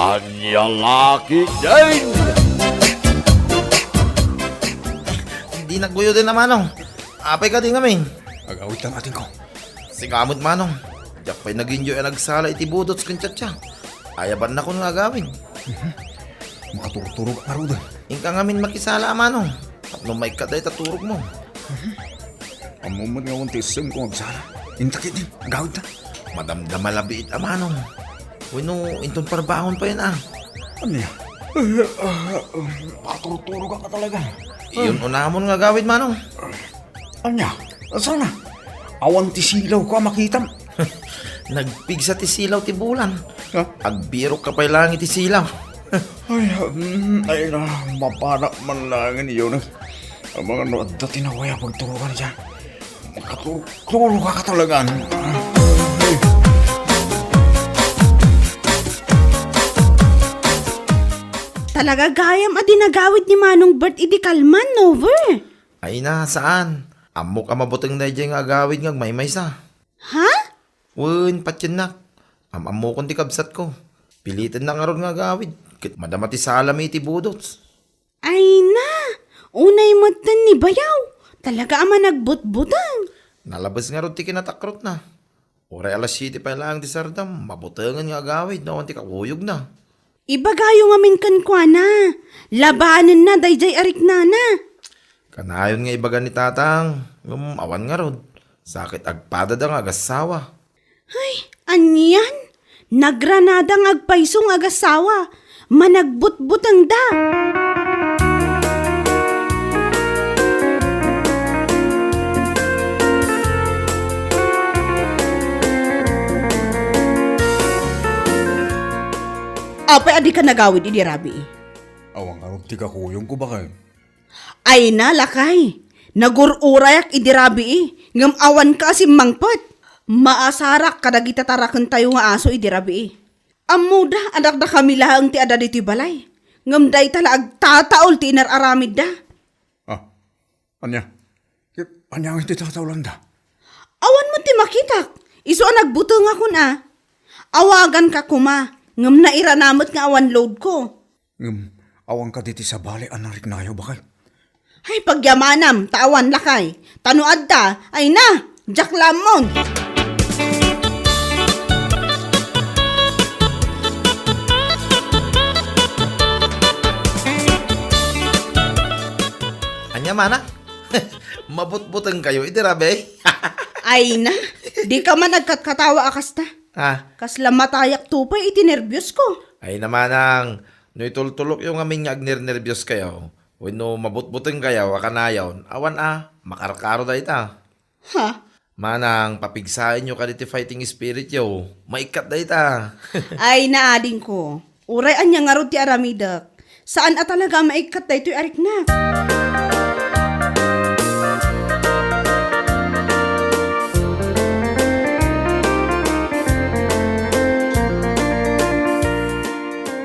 Anya laki din! Hindi nagbuyo din na manong. Apay ka din kami. Agawit lang atin ko. Sigamot manong. Diyak pa'y nag-enjoy ang nagsala iti budot sa kinchatsa. Ayaban na ko nga gawin. Makaturog-turog ka rin. Ingka ngamin makisala manong. At nung may kaday taturog mo. Amuman nga wanti sim kung agsala. Intakit din. Agawit na. Madamdama labiit manong. Wino, intong parbangon pa yun Ano yan? Makaturog-turog ka talaga. Iyon unamon nga gawin manong. Anya? Sana? Awan ti silaw ko makita. Nagpigsa ti silaw ti bulan. Ha? Agbiro ka pa'y langit ti silaw. Ay na, mapanak man lang iyon. Ang mga nood na tinawaya pagturugan dyan. Makaturo ka talaga. Talaga gayam at dinagawid ni Manong Bert idi kalman, Nover. Ay na, saan? Amo ka mabuting na dyan nga agawid nga may sa. Ha? Wun, patyanak. Amo kong ti kabsat ko. Pilitan na nga ron nga agawid. Kit madamati sa alami ti budots. Ay na, unay matan ni Bayaw. Talaga ama nagbut-butang. Nalabas nga ron ti kinatakrot na. Oray alas 7 pa lang ti sardam. Mabutangan nga agawid na ti kakuyog na. Ibagayo nga min kan kwa na. Labanan na, dayjay arik na na. Kanayon nga ibaga ni tatang. Awan nga ron. Sakit agpada da nga agasawa. Ay, anyan? Nagranadang agpaysong agasawa. Managbut-butang da. Apay adi ka nagawid idi Rabi. Awang karong ti kakuyong ko ba kayo? Ay na lakay. Nagururayak idi Rabi. Ngam awan ka si mangpot. Maasarak kadagita tarakan tayo nga aso idi Rabi. Amuda anak da kami lahang ti ada diti balay. Ngam day tala agtataol ti inararamid da. Anya? Anya ang iti tatawlan da? Awan mo ti makitak. Iso nagbuto nga kun Awagan ka kuma. Ngam nairanamot nga awan load ko. Awang ka diti sa bali anarik na kayo ba kayo? Ay pagyamanam, tawan lakay. Tanuad ta, ay na, Jack Lamon. Anya mana? Mabut-butang kayo iti rabe. Ay na, di ka man nagkatawa akas ta. Kasla matayak tupay iti nervyos ko. Ay namanang, no itultulok yung aming agner-nervyos kayo. Wino mabut-butang kayo, wakanayon, awan makarkaro da ita. Ha? Manang, papigsain nyo ka diti fighting spirit yo. Maikat da ita. Ay naading ko. Uray anya nga ro ti aramidak. Saan talaga maikat da ito'y arik na?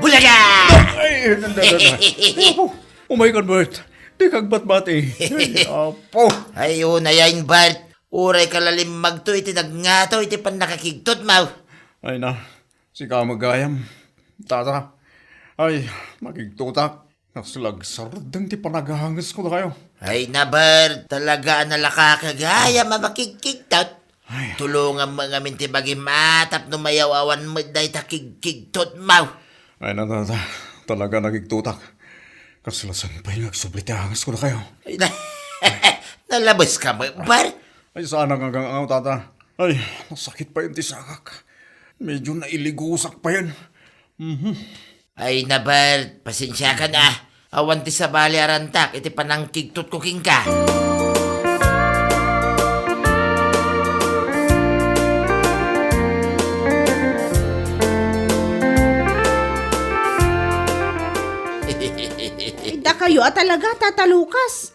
Bulaga! Ay, oh my God, Bert. Di kagbat-bati. Apo. Ayo na yan, Bart. Uray kalalim magto iti nagngato iti pan nakakigtot mau. Ay na, si kamagayam. Tata. Ay, magigtutak. Naslagsardang ti panagahangas ko na kayo. Ay na, Bart. Talaga nalakakagaya mamakigkigtot. Tulungan mo nga minti bagi matap no mayawawan mo dahi takigkigtot mau. Ay na, tata. Talaga nagigtutak. Kasalasan pa yung nagsublitahangas ko na kayo. Ay na, nalabas ka mo, Bart. Ay, saan ang hanggang tata? Ay, masakit pa yung tisakak. Medyo nailigusak pa yan. Ay na, Bart. Pasensya ka na. Awan ti sa bali arantak, iti panangkigtot ko king ka. Da kayo talaga tatalukas.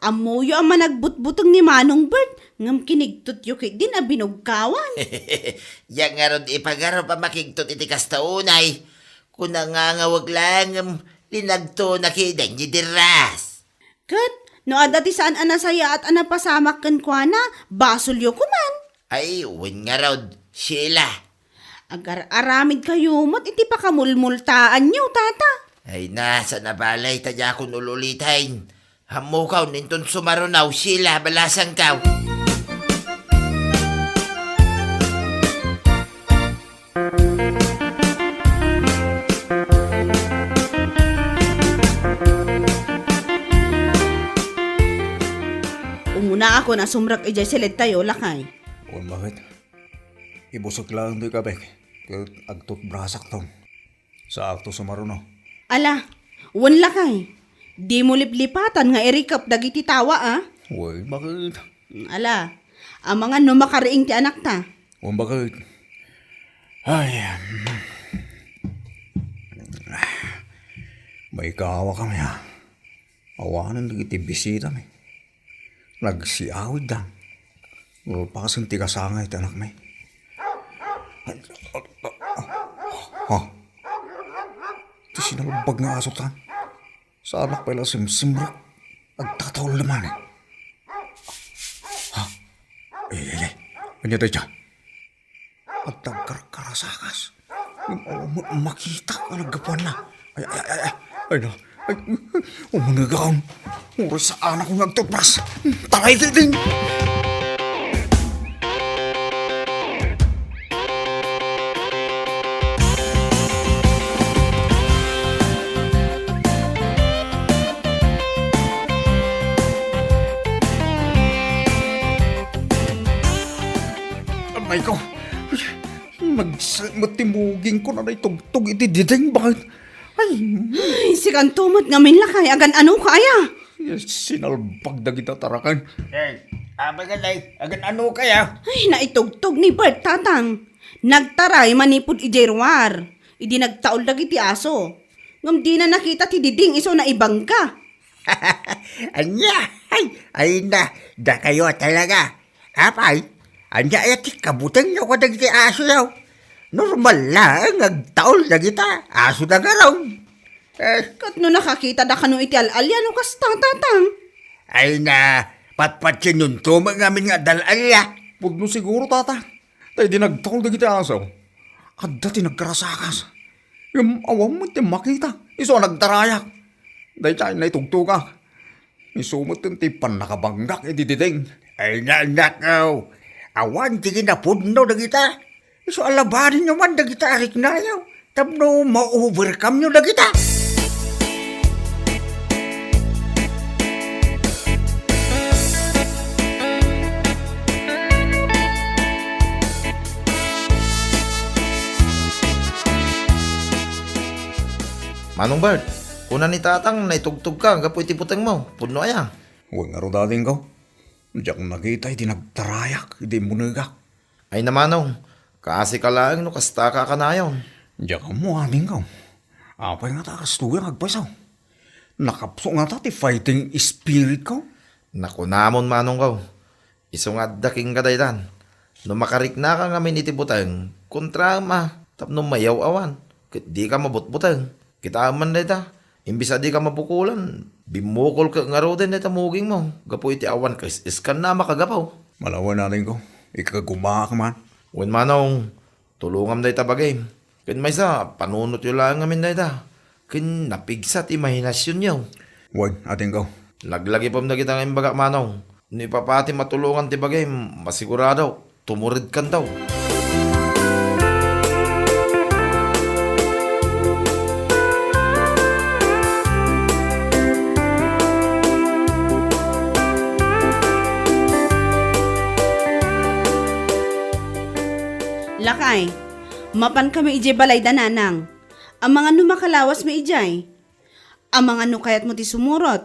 Amuyo ang managbut-butong ni Manong Bert. Ngam kinigtot yu kay din binugkawan. Yang nga ron ipagaro pa makigtot iti kastaunay. Kuna nga wag lang linagto na kidang diras. Kat, no adati saan anasaya at anapasamak kan kwa na, basulyo kuman. Ay, win nga raw, Sheila. Agar aramid kayo, mat iti pa kamulmultaan nyo, tata. Ay nasa nabalay tadya akong ululitain. Hamukaw ninton sumarunaw sila balasang kaw. Umuna ako na sumrak ijay silid tayo, lakay. Huwag bakit? Ibusok lang do'y kabek. Kaya agtot brasak tong. Sa akto sumaruno. Ala, wan lakay. Di mo liplipatan nga irikap dagiti tawa, ah. Huwag bakit? Ala, ang mga numakariing ti anak ta. Huwag bakit? Ay, may kawa kami ha. Awanan lagi ti bisita mi. Nagsiawid da. O pakasin ti kasangay ti anak mi. Ha? Ti sinalabag nga asutan. Sa anak pala simsimrak. Agtatawal naman eh. Ha? Eh. Ano tayo dyan? At nagkarkarasakas. Makita ka naggapuan na. Ay na. Umanagaon. Oras sa anak kong nagtupras. Talay din. Amay ko. Magtimugin ko na na itugtog iti dideng. Bakit? Ay, Si kantumot ngamin lakay, agan ano kaya? sinalbag na kita tarakan. Agan ano kaya? Ay, naitugtog ni Bert, tatang. Nagtaray manipod ijerwar. Idi nagtaol dagiti aso. Ngam di na nakita ti diding iso na ibangga. Anya, ay na, da kayo talaga. Apay, anya ay ti kabutang nyo ko dagiti aso yaw. Normal lang, agtaol na kita, aso na garaw. Kat no nakakita da kano iti alalya no kas tatang. Ay na, patpatsin yun to mga amin nga dalalya. Pudno siguro, tata. Tayo di nagtakol na kita aso. At dati nagkarasakas. Yung awang mo ti makita. Iso nagtarayak. Dahil tayo na itugtuga. Isumot yung tipan nakabanggak idididing. Ay na, nakaw. Awan, tigin na pudno na kita. So alabanin nyo man na kita arik na yaw. Tapno ma-overcome nyo na kita. Manong Bert, una ni tatang naitugtog ka, gapo iti puteng mo, puno aya. Huwag nga ro dating ko. Diyak nakita, hindi nagtarayak, hindi munagak. Ay namanong, kaasi ka lang no kasta ka kanayon. Diyak mo aming ko. Apay nga takas tuwing agpasaw. Nakapso nga tati fighting spirit ko. Naku namon manong kaw, iso nga daking kadaydan. No makarik na ka nga miniti puteng, kontra ma, tapno mayaw awan, kit di ka mabutbuteng. Kita man na ita, imbis di ka mapukulan, bimukol ka nga ro din ita muging mo. Gapo iti awan ka, iskan na makagapaw. Malawan natin ko. Ikagagumak man. Wen manong, tulungam da ita bagay. Kin may sa, panunot yun lang amin na ita. Kin napigsat imahinasyon yaw. Huwag ating ko. Laglagi pam na kita ng bagak manong. Ni papati matulungan ti bagay, masigurado, tumurid kan daw. Lakay, mapan kami ijay balay dananang. Ang mga numakalawas mi ijay. Ang mga nukayat mo ti sumurot.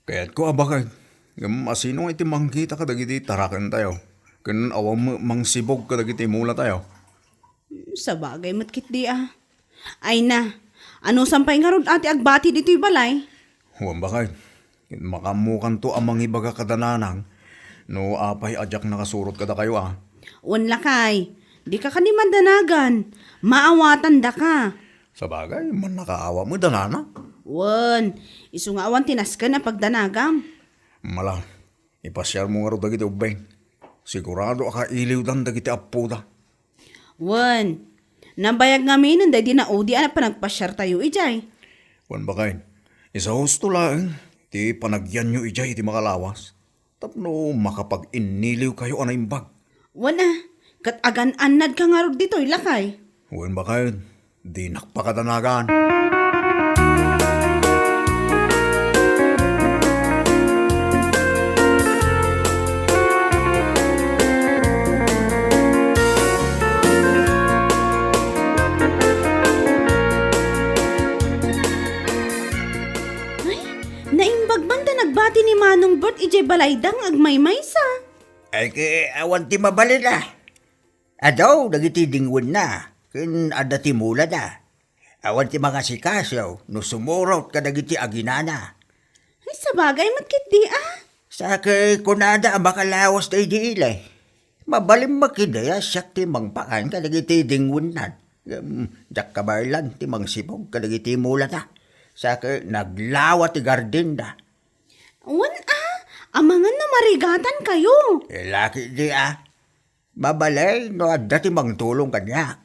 Kaya't ko abakay. Masinong iti mangkita ka dagiti tarakan tayo. Kanan awang mangsibog ka dagiti mula tayo. Sa bagay matkit di ah. Ay na, ano sampay nga ron ati agbati dito'y balay? Huwag bakay. Makamukan to ang mangibaga kadananang. No apay adyak nakasurot kada kayo ah. Wan lakay, di ka kaniman danagan. Maawatan da ka. Sa bagay, man nakaawa mo danana. Wan, iso nga awan tinaskan na pagdanagam. Mala, ipasyar mo nga ro dagiti ubeng. Sigurado aka iliw dan dagiti apo da. Wan, nabayag ngamin nun dahil di na udi anak panagpasyar tayo ijay. Wan bakain, isa husto lang, ti panagyan nyo ijay iti makalawas. Tapno makapag-iniliw kayo anaimbag. Wan kat agan-anad ka nga rod dito lakay. Wan bakain, di nakpakadanagan. Ay, naimbag man da nagbati ni Manong Bert ijay balaydang agmay-may sa. Ay ke awan ti mabalin na. Adaw, dagiti dingwin na. Kin ada ti mula na. Awan ti mga sikasaw, no sumurot ka dagiti aginana. Ay, sa bagay matkit di Sa kay kunada ang makalawas tayo di ilay. Mabalim makidaya siyak ti mangpakan ka dagiti dingwin na. Jak kabarlan ti mangsibog ka dagiti mula na. Sa kay naglawa ti garden na. Wan amangan na marigatan kayo. Laki di Babalay no adda ti mangtulong kanyak.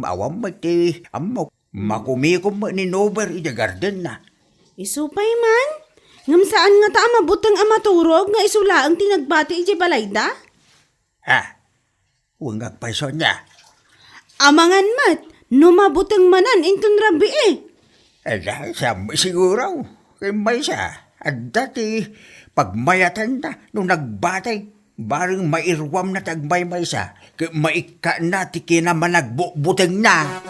Awam mo ti amaw. Makumikom mo ni Nober iti garden na. Isupay man. Ngam saan nga ta mabutang amaturog nga isulaang tinagbati iti balayda? Huwag agpaiso niya. Amangan mat, no mabutang manan intun rabi Siya siguro. Kay may siya. At dati, pagmayatan na, nung nagbatay, bareng mairwam na tagmay-may siya, kay maika na, ti kinamanagbuteng na.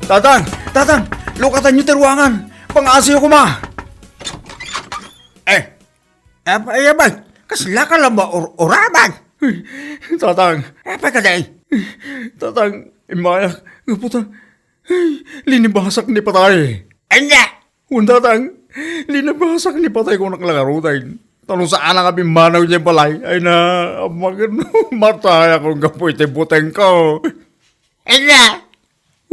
Tatang, lukatan nyo ti ruangan. Pang-asiyo ko ma. Ayabay, kasla ka lang ba oraman? Tatang, Ka day? tatang, imayak, nga putang, linibasak ni patay. Anya! Un tatang, linibasak ni patay kung naklagarutay. Tanong saan ang abing manaw niya balay, ay na, magano, matay akong gapoy ti buteng ko. Anya!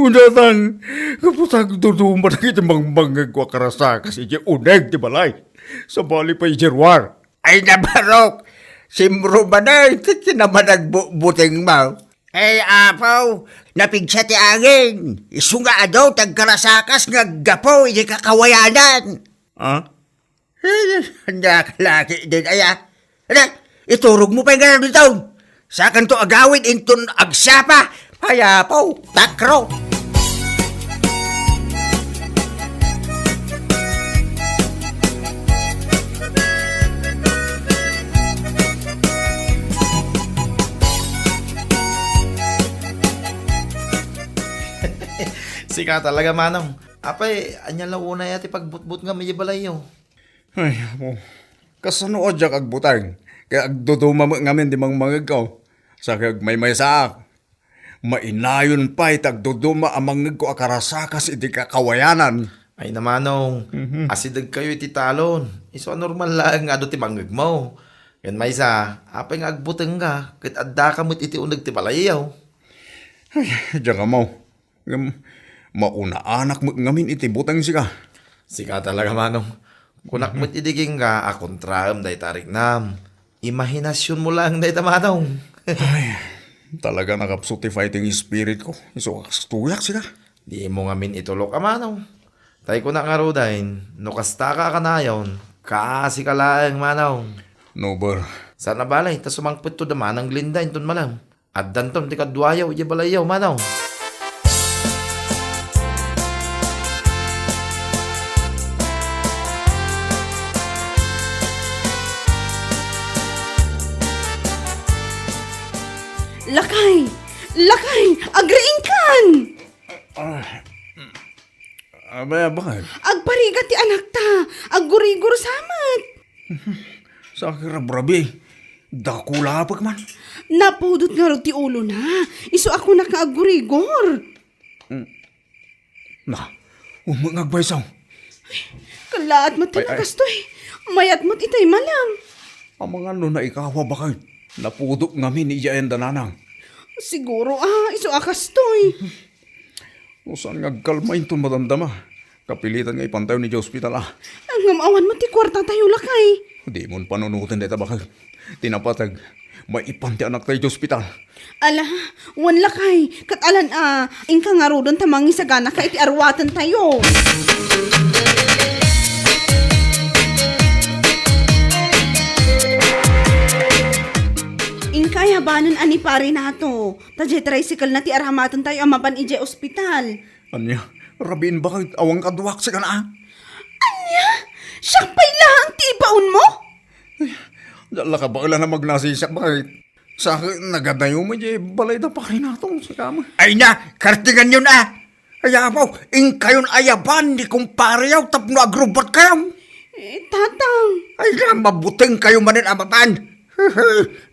Un tatang, nga putang, dudumba na kitimbang banggag ko akarasa, kasi di uneg ti balay. Sa bali pa ijerwar. Ay nabarok! Simro ba na, iti kinamanagbuteng mo? Apaw, napigsa ti angin. Isunga adaw, tagkarasakas nga gapo, hindi kakawayanan. Ha? Handa ka laki din, aya. Iturog mo pa yung gano'n dito. Sakan to agawin, intun agsapa. Payapaw, takro. Sika talaga, Manong. Apay, anyan lang una yati pagbutbut nga may balayo. Ay, mo. Kasano o dyak agbutang? Kaya agduduma mo ngamin di mang mangagaw. Sa kag may saak. Mainayon pa itagduduma ang mangag ko akarasakas iti kakawayanan. Ay na, Manong. Asidag kayo iti talon. Iso normal lang nga do ti manggag mo. Yan may sa, apay nga agbutang ka. Kahit adda ka mo't iti unag ti balayaw. Ay, dyan ka mo. Mauna anak mo ngamin iti butang sika. Sika talaga, Manong. Kunak mo't idiging ka, akontraam day tarik nam. Imahinasyon mo lang day Manong. Ay, talaga nakapsuti fighting spirit ko. Iso tuyak sika. Di mo ngamin itulok ka, Manong. Tay ko na nga rodahin, no kasta ka kanayon, kasi ka lang, Manong. Nober. Sana balay, ta sumangpit to daman ang glindain ton malam. At danton ti kadwayaw, iya balayaw, Manong. Lakay! Lakay! Agriing kan! Bakit? Agparigat ti anak ta! Aggurigur samat! Sa kirabrabi. Dakula pag man. Napudot nga ro ti ulo na. Iso ako nakaagurigor. Na, umangagbaysaw. Kalaat mo tinakastoy. Mayat mo't itay malam. Ang mga no na ikawa bakit? Napudok ngamin ni Iyayan dananang. Siguro iso akastoy. O saan nga kalmain itong madamdama? Kapilitan nga ipantayo ni hospital ah. Ang ngamawan mo ti kwarta tayo lakay. Di mo panunutan dito bakal. Tinapatag, may ipanti anak tayo hospital. Ala, wan lakay. Katalan ingka nga rodon tamangi sa gana ka iti arwatan tayo. Ingkay habanan ani pare nato. Tadje tricycle na ti arhamatan tayo amapan ije ospital. Anya, rabin ba kang awang kaduwak sa kana? Anya, siyang pailang ti ibaon mo? Dala ka ba na magnasisak bakit? Sa akin, nagadayo mo di balay na pa kayo natong sa kama. Ay na, kartingan yun ah. Kaya mo, kayon ayaban ni kumpare yaw tapno agrobot kayo. Tatang. Ay na, mabuting kayo manin amapan.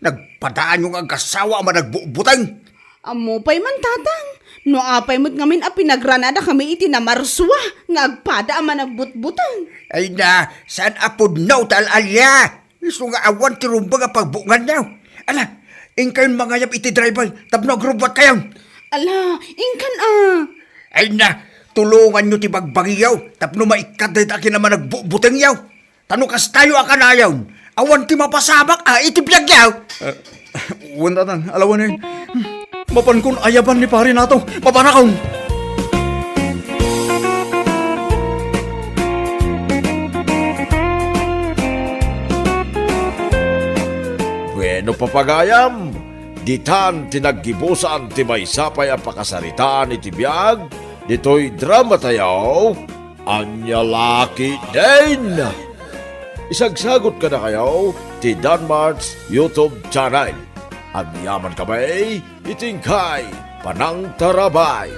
Nagpadaan yung ang kasawa man nagbubutang. Amo pa'y man tatang. No apay mo't ngamin a pinagranada kami iti na marswa. Nga agpada ama nagbutbutang. Ay na, saan apod na tal alya? Iso nga awan ti rumba nga pagbungan niyaw. Ala, kayon mga yap iti driver tapno agrobot kayo. Ala, ingkan Ay na, tulungan nyo ti bagbagiyaw tapno maikat na iti naman nagbubutang yaw. Tano kas tayo akanayaw. Awan ti mapasabak iti biyagyaw. Wandatan, alawan eh. Mapan kun ayaban ni pare nato, mapanakaw. Bueno papagayam, ditan tinaggibusan ti may sapay ang pakasaritaan iti biyag, dito'y drama tayaw, anya laki din. Isagsagot ka na kayo ti Danmart's YouTube channel. Ang yaman kamay, itingkay, panang tarabay.